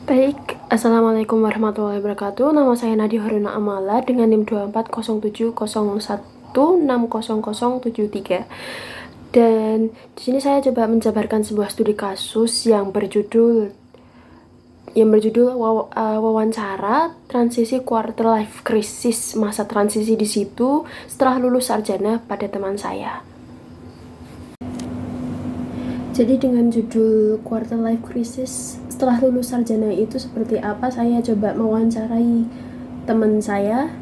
Baik, Assalamualaikum warahmatullahi wabarakatuh. Nama saya Nadia Haruna Amala dengan NIM 240701606073. Dan di sini saya coba menjabarkan sebuah studi kasus yang berjudul wawancara transisi quarter life crisis, masa transisi di situ setelah lulus sarjana pada teman saya. Jadi dengan judul quarter life crisis setelah lulus sarjana itu seperti apa, saya coba mewawancarai teman saya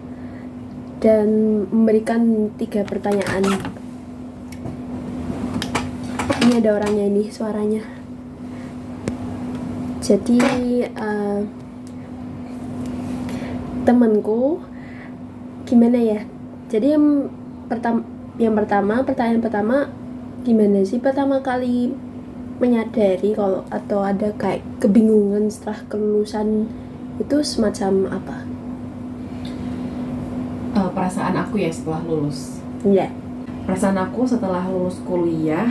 dan memberikan 3 pertanyaan. Ini ada orangnya, ini suaranya. Jadi temanku gimana ya? Jadi pertanyaan pertama, gimana sih pertama kali menyadari kalau atau ada kayak kebingungan setelah kelulusan itu semacam apa? Perasaan aku ya setelah lulus. Iya. Perasaan aku setelah lulus kuliah,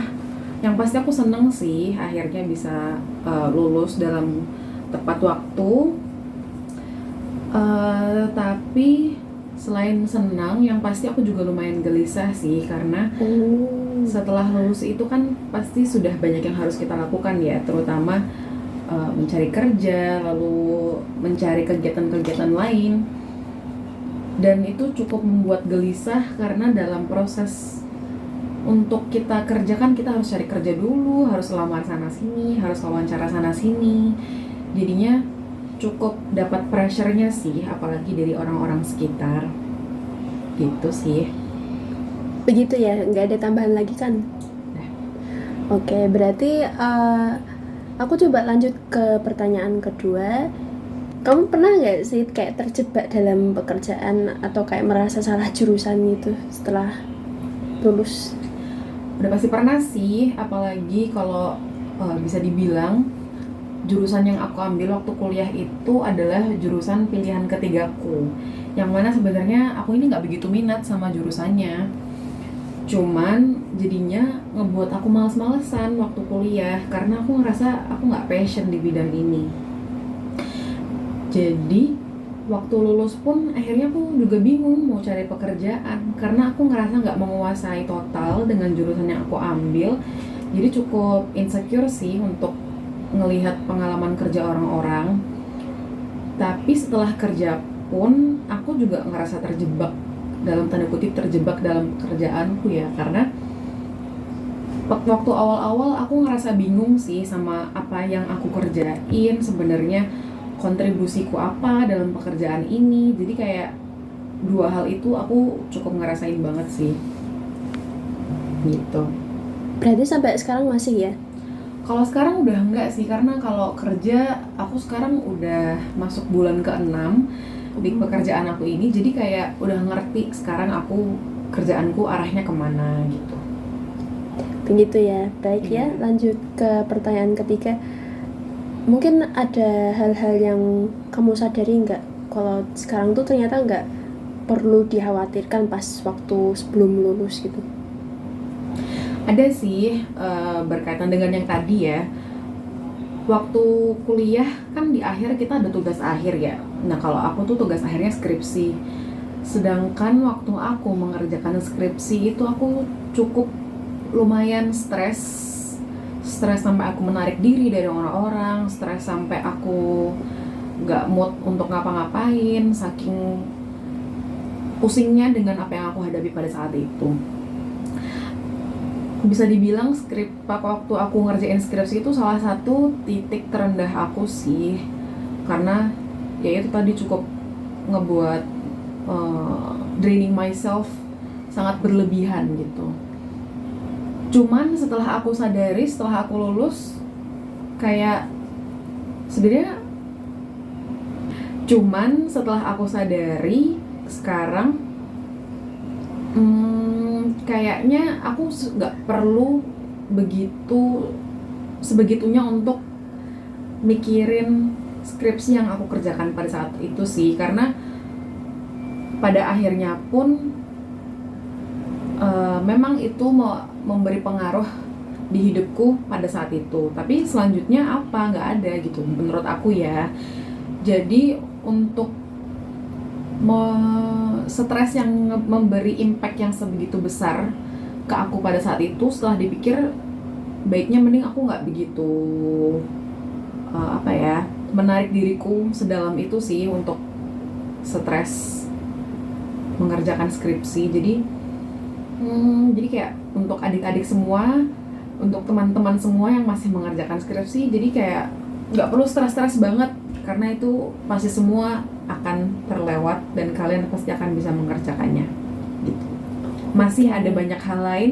yang pasti aku seneng sih akhirnya bisa lulus dalam tepat waktu. Tapi selain senang, yang pasti aku juga lumayan gelisah sih karena setelah lulus itu kan pasti sudah banyak yang harus kita lakukan ya, terutama mencari kerja, lalu mencari kegiatan-kegiatan lain, dan itu cukup membuat gelisah karena dalam proses untuk kita kerjakan kita harus cari kerja dulu, harus lamar sana sini, harus wawancara sana sini, jadinya cukup dapat pressure-nya sih, apalagi dari orang-orang sekitar gitu sih. Begitu ya, nggak ada tambahan lagi kan? Oke, berarti aku coba lanjut ke pertanyaan kedua. Kamu pernah nggak sih kayak terjebak dalam pekerjaan atau kayak merasa salah jurusan gitu setelah lulus? Udah pasti pernah sih, apalagi kalau bisa dibilang jurusan yang aku ambil waktu kuliah itu adalah jurusan pilihan ketigaku, yang mana sebenarnya aku ini nggak begitu minat sama jurusannya, cuman jadinya ngebuat aku males-malesan waktu kuliah karena aku ngerasa aku nggak passion di bidang ini. Jadi waktu lulus pun akhirnya aku juga bingung mau cari pekerjaan karena aku ngerasa nggak menguasai total dengan jurusan yang aku ambil. Jadi cukup insecure sih untuk ngelihat pengalaman kerja orang-orang. Tapi setelah kerja pun aku juga ngerasa terjebak, dalam tanda kutip terjebak dalam pekerjaanku ya, karena waktu awal-awal aku ngerasa bingung sih sama apa yang aku kerjain, sebenarnya kontribusiku apa dalam pekerjaan ini. Jadi kayak dua hal itu aku cukup ngerasain banget sih gitu. Berarti sampai sekarang masih ya? Kalau sekarang udah enggak sih, karena kalau kerja aku sekarang udah masuk bulan ke-6 di pekerjaan aku ini, jadi kayak udah ngerti sekarang aku kerjaanku arahnya kemana gitu. Begitu ya. Baik ya, lanjut ke pertanyaan ketiga. Mungkin ada hal-hal yang kamu sadari nggak kalau sekarang tuh ternyata nggak perlu dikhawatirkan pas waktu sebelum lulus gitu? Ada sih, berkaitan dengan yang tadi ya. Waktu kuliah kan di akhir kita ada tugas akhir ya. Nah kalau aku tuh tugas akhirnya skripsi. Sedangkan waktu aku mengerjakan skripsi itu aku cukup lumayan stres sampai aku menarik diri dari orang-orang, stres sampai aku gak mood untuk ngapa-ngapain, saking pusingnya dengan apa yang aku hadapi pada saat itu. Bisa dibilang waktu aku ngerjain skripsi itu salah satu titik terendah aku sih, karena ya itu tadi cukup ngebuat draining myself sangat berlebihan gitu. Cuman setelah aku sadari, setelah aku lulus, kayak sebenarnya setelah aku sadari sekarang kayaknya aku nggak perlu sebegitunya untuk mikirin skripsi yang aku kerjakan pada saat itu sih, karena pada akhirnya pun memang itu memberi pengaruh di hidupku pada saat itu. Tapi selanjutnya apa? Nggak ada gitu menurut aku ya. Jadi untuk stres yang memberi impact yang sebegitu besar ke aku pada saat itu, setelah dipikir baiknya mending aku nggak begitu menarik diriku sedalam itu sih untuk stres mengerjakan skripsi. Jadi kayak untuk adik-adik semua, untuk teman-teman semua yang masih mengerjakan skripsi, jadi kayak nggak perlu stres-stres banget, karena itu pasti semua akan terlewat dan kalian pasti akan bisa mengerjakannya gitu. Masih ada banyak hal lain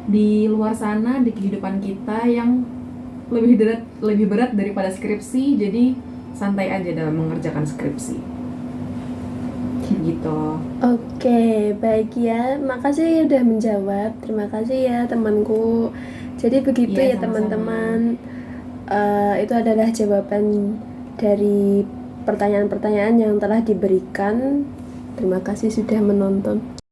di luar sana di kehidupan kita yang lebih berat daripada skripsi, jadi santai aja dalam mengerjakan skripsi gitu. Oke, baik ya. Makasih udah menjawab. Terima kasih ya temanku. Jadi begitu Iya, ya sama-sama. teman-teman. Itu adalah jawaban dari pertanyaan-pertanyaan yang telah diberikan. Terima kasih sudah menonton.